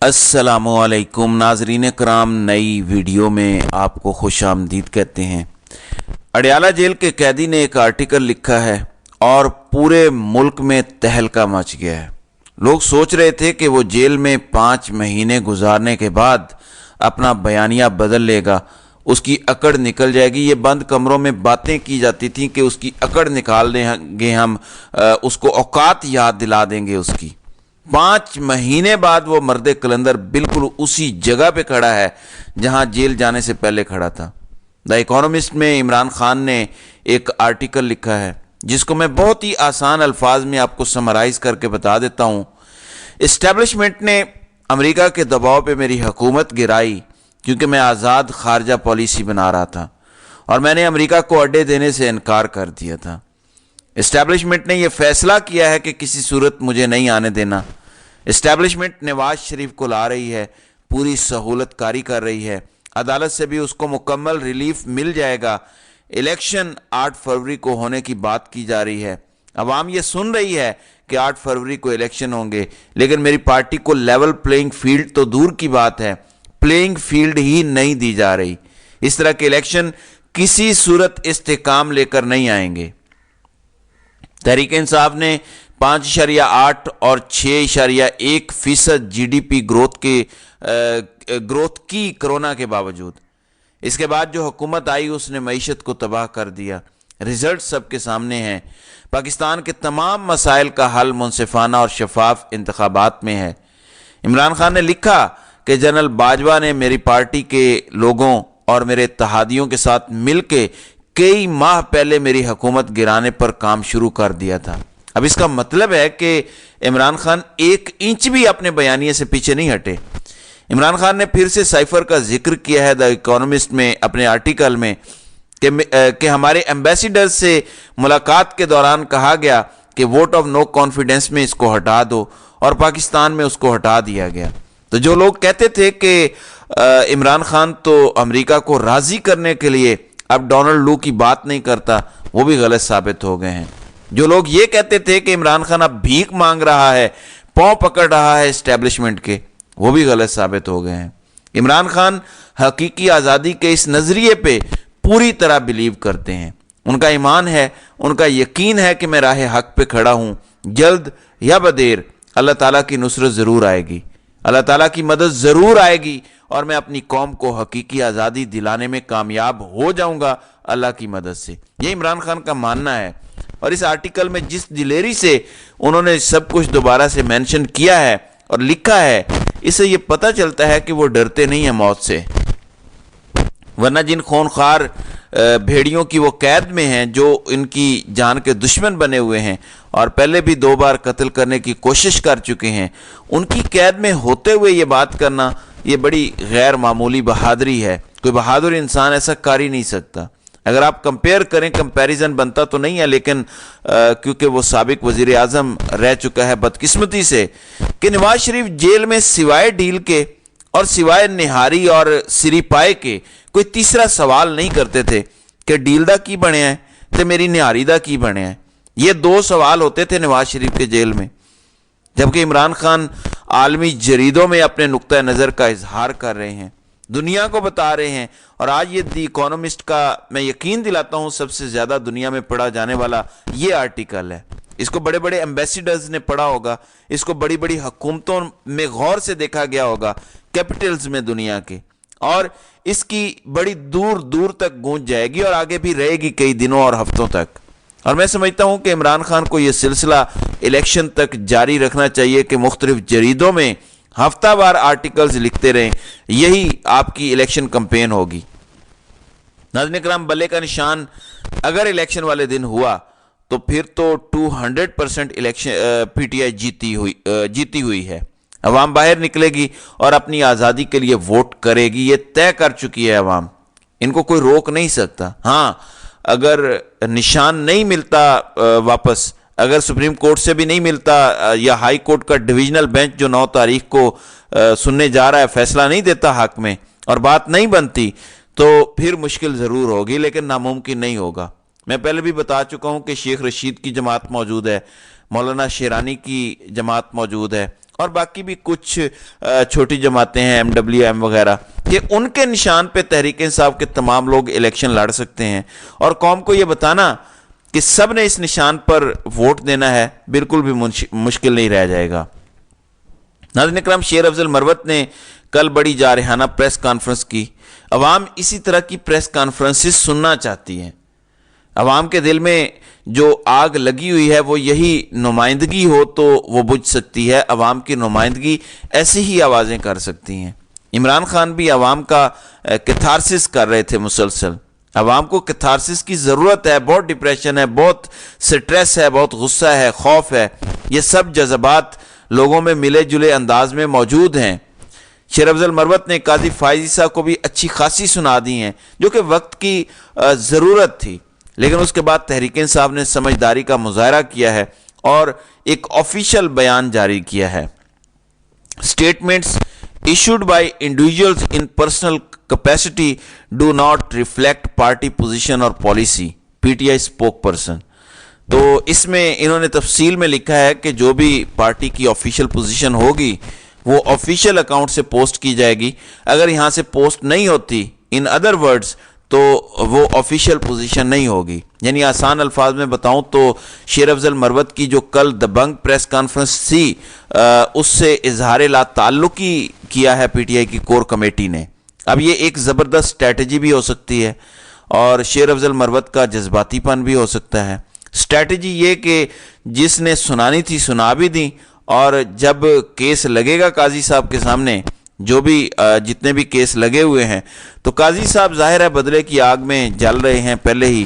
अस्सलामुअलैकुम नाजरीन कराम, नई वीडियो में आपको खुश आमदीद कहते हैं। अडयाला जेल के कैदी ने एक आर्टिकल लिखा है और पूरे मुल्क में तहलका मच गया है। लोग सोच रहे थे कि वो जेल में 5 महीने गुजारने के बाद अपना बयानिया बदल लेगा, उसकी अकड़ निकल जाएगी। ये बंद कमरों में बातें की जाती थी कि उसकी अकड़ निकाल देंगे हम, उसको औकात याद दिला देंगे उसकी। 5 महीने बाद वो मर्दे कलंदर बिल्कुल उसी जगह पे खड़ा है जहां जेल जाने से पहले खड़ा था। द इकोनॉमिस्ट में इमरान खान ने एक आर्टिकल लिखा है जिसको मैं बहुत ही आसान अल्फाज में आपको समराइज करके बता देता हूं। इस्टेब्लिशमेंट ने अमेरिका के दबाव पे मेरी हुकूमत गिराई क्योंकि मैं आज़ाद खारजा पॉलिसी बना रहा था और मैंने अमेरिका को अड्डे देने से इनकार कर दिया था। इस्टेब्लिशमेंट ने यह फैसला किया है कि किसी सूरत मुझे नहीं आने देना। इस्टेब्लिशमेंट नवाज शरीफ को ला रही है, पूरी सहूलत कारी कर रही है, अदालत से भी उसको मुकम्मल रिलीफ मिल जाएगा। इलेक्शन 8 फरवरी को होने की बात की जा रही है। अवाम ये सुन रही है कि 8 फरवरी को इलेक्शन होंगे, लेकिन मेरी पार्टी को लेवल प्लेइंग फील्ड तो दूर की बात है, प्लेइंग फील्ड ही नहीं दी जा रही। इस तरह के इलेक्शन किसी सूरत इस्तेकाम लेकर नहीं आएंगे। तहरीक इंसाफ ने 5.8 और 6.1% GDP ग्रोथ की कोरोना के बावजूद। इसके बाद जो हुकूमत आई उसने मईशत को तबाह कर दिया। रिजल्ट सबके सामने हैं। पाकिस्तान के तमाम मसाइल का हल मुनसिफाना और शफाफ इंतखाबात में है। इमरान खान ने लिखा कि जनरल बाजवा ने मेरी पार्टी के लोगों और मेरे इत्तेहादियों के साथ मिलकर कई माह पहले मेरी हुकूमत गिराने पर काम शुरू कर दिया था। अब इसका मतलब है कि इमरान खान 1 इंच भी अपने बयानिए से पीछे नहीं हटे। इमरान खान ने फिर से साइफर का जिक्र किया है द इकोनॉमिस्ट में अपने आर्टिकल में कि हमारे एम्बेसडर से मुलाकात के दौरान कहा गया कि वोट ऑफ नो कॉन्फिडेंस में इसको हटा दो, और पाकिस्तान में उसको हटा दिया गया। तो जो लोग कहते थे कि इमरान खान तो अमेरिका को राजी करने के लिए अब डोनाल्ड लू की बात नहीं करता, वो भी गलत साबित हो गए हैं। जो लोग ये कहते थे कि इमरान खान अब भीख मांग रहा है, पांव पकड़ रहा है एस्टेब्लिशमेंट के, वो भी गलत साबित हो गए हैं। इमरान खान हकीकी आज़ादी के इस नज़रिए पे पूरी तरह बिलीव करते हैं। उनका ईमान है, उनका यकीन है कि मैं राह हक पे खड़ा हूँ। जल्द या बदेर अल्लाह ताला की नुसरत ज़रूर आएगी, अल्लाह ताला की मदद ज़रूर आएगी और मैं अपनी कौम को हकीकी आज़ादी दिलाने में कामयाब हो जाऊंगा अल्लाह की मदद से। ये इमरान खान का मानना है। और इस आर्टिकल में जिस दिलेरी से उन्होंने सब कुछ दोबारा से मेंशन किया है और लिखा है, इससे ये पता चलता है कि वो डरते नहीं हैं मौत से। वरना जिन खूनखार भेड़ियों की वो कैद में हैं, जो इनकी जान के दुश्मन बने हुए हैं और पहले भी 2 बार कत्ल करने की कोशिश कर चुके हैं, उनकी कैद में होते हुए ये बात करना ये बड़ी गैर मामूली बहादुरी है। कोई बहादुर इंसान ऐसा कर ही नहीं सकता। अगर आप कंपेयर करें, कंपैरिजन बनता तो नहीं है, लेकिन क्योंकि वो साबिक वजीर आज़म रह चुका है बदकिस्मती से, कि नवाज शरीफ जेल में सिवाय डील के और सिवाय निहारी और सिरी पाए के कोई तीसरा सवाल नहीं करते थे कि डील दा की बने है तो मेरी निहारी दा की बने है। ये 2 सवाल होते थे नवाज शरीफ के जेल में। जबकि इमरान खान आलमी जरीदों में अपने नुक्ता नज़र का इजहार कर रहे हैं, दुनिया को बता रहे हैं। और आज ये दी इकोनॉमिस्ट का मैं यकीन दिलाता हूँ सबसे ज़्यादा दुनिया में पढ़ा जाने वाला ये आर्टिकल है। इसको बड़े बड़े एम्बेसडर्स ने पढ़ा होगा, इसको बड़ी बड़ी हुकूमतों में गौर से देखा गया होगा, कैपिटल्स में दुनिया के, और इसकी बड़ी दूर दूर तक गूंज जाएगी और आगे भी रहेगी कई दिनों और हफ्तों तक। और मैं समझता हूं कि इमरान खान को यह सिलसिला इलेक्शन तक जारी रखना चाहिए कि मुख्तलिफ जरीदों में हफ्तावार आर्टिकल्स लिखते रहें। यही आपकी इलेक्शन कैंपेन होगी। नाज़रीन किराम, बल्ले का निशान अगर इलेक्शन वाले दिन हुआ तो फिर तो 200% इलेक्शन PTI जीती हुई है। अवाम बाहर निकलेगी और अपनी आज़ादी के लिए वोट करेगी, ये तय कर चुकी है अवाम। इनको कोई रोक नहीं सकता। हाँ, अगर निशान नहीं मिलता वापस, अगर सुप्रीम कोर्ट से भी नहीं मिलता या हाई कोर्ट का डिविजनल बेंच जो 9 तारीख को सुनने जा रहा है फैसला नहीं देता हक में और बात नहीं बनती, तो फिर मुश्किल ज़रूर होगी, लेकिन नामुमकिन नहीं होगा। मैं पहले भी बता चुका हूँ कि शेख रशीद की जमात मौजूद है, मौलाना शेरानी की जमात मौजूद है, اور باقی بھی کچھ چھوٹی جماعتیں ہیں MWM وغیرہ کہ ان کے نشان پہ تحریک انصاف کے تمام لوگ الیکشن لڑ سکتے ہیں، اور قوم کو یہ بتانا کہ سب نے اس نشان پر ووٹ دینا ہے بالکل بھی مشکل نہیں رہ جائے گا۔ ناظرین اکرام، شیر افضل مروت نے کل بڑی جارحانہ پریس کانفرنس کی۔ عوام اسی طرح کی پریس کانفرنسز سننا چاہتی ہیں۔ عوام کے دل میں جو آگ لگی ہوئی ہے وہ یہی نمائندگی ہو تو وہ بجھ سکتی ہے۔ عوام کی نمائندگی ایسی ہی آوازیں کر سکتی ہیں۔ عمران خان بھی عوام کا کیتھارسس کر رہے تھے مسلسل۔ عوام کو کیتھارسس کی ضرورت ہے، بہت ڈپریشن ہے، بہت سٹریس ہے، بہت غصہ ہے، خوف ہے، یہ سب جذبات لوگوں میں ملے جلے انداز میں موجود ہیں۔ شیر افضل مروت نے قاضی فائز عیسیٰ کو بھی اچھی خاصی سنا دی ہیں جو کہ وقت کی ضرورت تھی، لیکن اس کے بعد تحریک انصاف نے سمجھداری کا مظاہرہ کیا ہے اور ایک آفیشیل بیان جاری کیا ہے۔ Statements issued by individuals in personal capacity do not reflect party position or policy, PTI spokesperson۔ تو اس میں انہوں نے تفصیل میں لکھا ہے کہ جو بھی پارٹی کی آفیشیل پوزیشن ہوگی وہ آفیشیل اکاؤنٹ سے پوسٹ کی جائے گی، اگر یہاں سے پوسٹ نہیں ہوتی ان ادر ورڈز تو وہ آفیشیل پوزیشن نہیں ہوگی۔ یعنی آسان الفاظ میں بتاؤں تو شیر افضل مروت کی جو کل دبنگ پریس کانفرنس تھی اس سے اظہار لا تعلقی کیا ہے پی ٹی آئی کی کور کمیٹی نے۔ اب یہ ایک زبردست اسٹریٹجی بھی ہو سکتی ہے اور شیر افضل مروت کا جذباتی پن بھی ہو سکتا ہے۔ اسٹریٹجی یہ کہ جس نے سنانی تھی سنا بھی دیں، اور جب کیس لگے گا قاضی صاحب کے سامنے، جو بھی جتنے بھی کیس لگے ہوئے ہیں، تو قاضی صاحب ظاہر ہے بدلے کی آگ میں جل رہے ہیں پہلے ہی،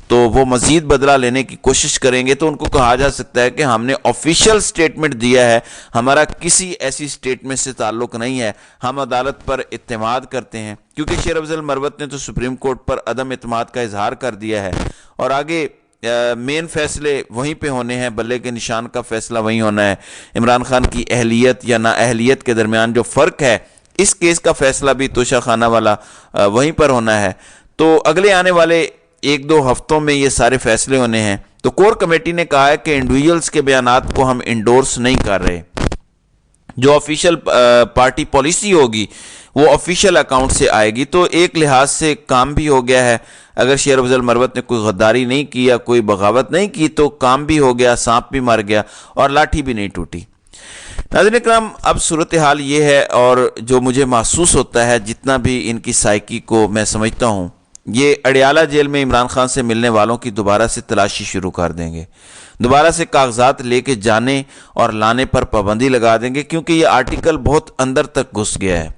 تو وہ مزید بدلہ لینے کی کوشش کریں گے، تو ان کو کہا جا سکتا ہے کہ ہم نے آفیشیل سٹیٹمنٹ دیا ہے، ہمارا کسی ایسی سٹیٹمنٹ سے تعلق نہیں ہے، ہم عدالت پر اعتماد کرتے ہیں، کیونکہ شیر افضل مروت نے تو سپریم کورٹ پر عدم اعتماد کا اظہار کر دیا ہے، اور آگے مین فیصلے وہیں پہ ہونے ہیں، بلے کے نشان کا فیصلہ وہیں ہونا ہے۔ عمران خان کی اہلیت یا نااہلیت کے درمیان جو فرق ہے، اس کیس کا فیصلہ بھی توشہ خانہ والا وہیں پر ہونا ہے۔ تو اگلے آنے والے 1-2 ہفتوں میں یہ سارے فیصلے ہونے ہیں۔ تو کور کمیٹی نے کہا ہے کہ انڈیویجولز کے بیانات کو ہم انڈورس نہیں کر رہے، جو آفیشیل پارٹی پالیسی ہوگی وہ آفیشیل اکاؤنٹ سے آئے گی۔ تو ایک لحاظ سے کام بھی ہو گیا ہے، اگر شیر افضل مروت نے کوئی غداری نہیں کی یا کوئی بغاوت نہیں کی تو کام بھی ہو گیا، سانپ بھی مر گیا اور لاٹھی بھی نہیں ٹوٹی۔ ناظرین اکرام، اب صورتحال یہ ہے، اور جو مجھے محسوس ہوتا ہے جتنا بھی ان کی سائیکی کو میں سمجھتا ہوں، یہ اڈیالہ جیل میں عمران خان سے ملنے والوں کی دوبارہ سے تلاشی شروع کر دیں گے، دوبارہ سے کاغذات لے کے جانے اور لانے پر پابندی لگا دیں گے، کیونکہ یہ آرٹیکل بہت اندر تک گھس گیا ہے۔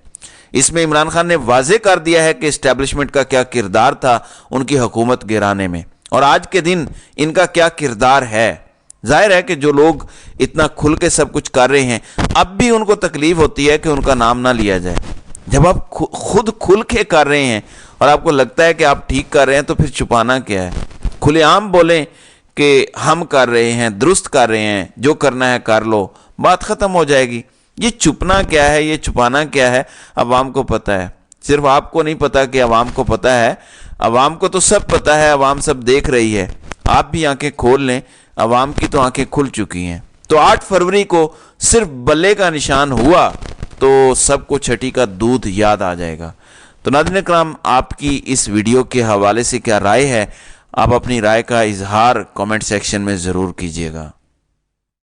اس میں عمران خان نے واضح کر دیا ہے کہ اسٹیبلشمنٹ کا کیا کردار تھا ان کی حکومت گرانے میں، اور آج کے دن ان کا کیا کردار ہے۔ ظاہر ہے کہ جو لوگ اتنا کھل کے سب کچھ کر رہے ہیں، اب بھی ان کو تکلیف ہوتی ہے کہ ان کا نام نہ لیا جائے۔ جب آپ خود کھل کے کر رہے ہیں اور آپ کو لگتا ہے کہ آپ ٹھیک کر رہے ہیں تو پھر چھپانا کیا ہے؟ کھلے عام بولیں کہ ہم کر رہے ہیں، درست کر رہے ہیں، جو کرنا ہے کر لو، بات ختم ہو جائے گی۔ یہ چھپنا کیا ہے، یہ چھپانا کیا ہے، عوام کو پتہ ہے۔ صرف آپ کو نہیں پتہ کہ عوام کو پتہ ہے، عوام کو تو سب پتہ ہے، عوام سب دیکھ رہی ہے۔ آپ بھی آنکھیں کھول لیں، عوام کی تو آنکھیں کھل چکی ہیں۔ تو 8 فروری کو صرف بلے کا نشان ہوا تو سب کو چھٹی کا دودھ یاد آ جائے گا۔ تو ناظرین اکرام، آپ کی اس ویڈیو کے حوالے سے کیا رائے ہے؟ آپ اپنی رائے کا اظہار کامنٹ سیکشن میں ضرور کیجیے گا۔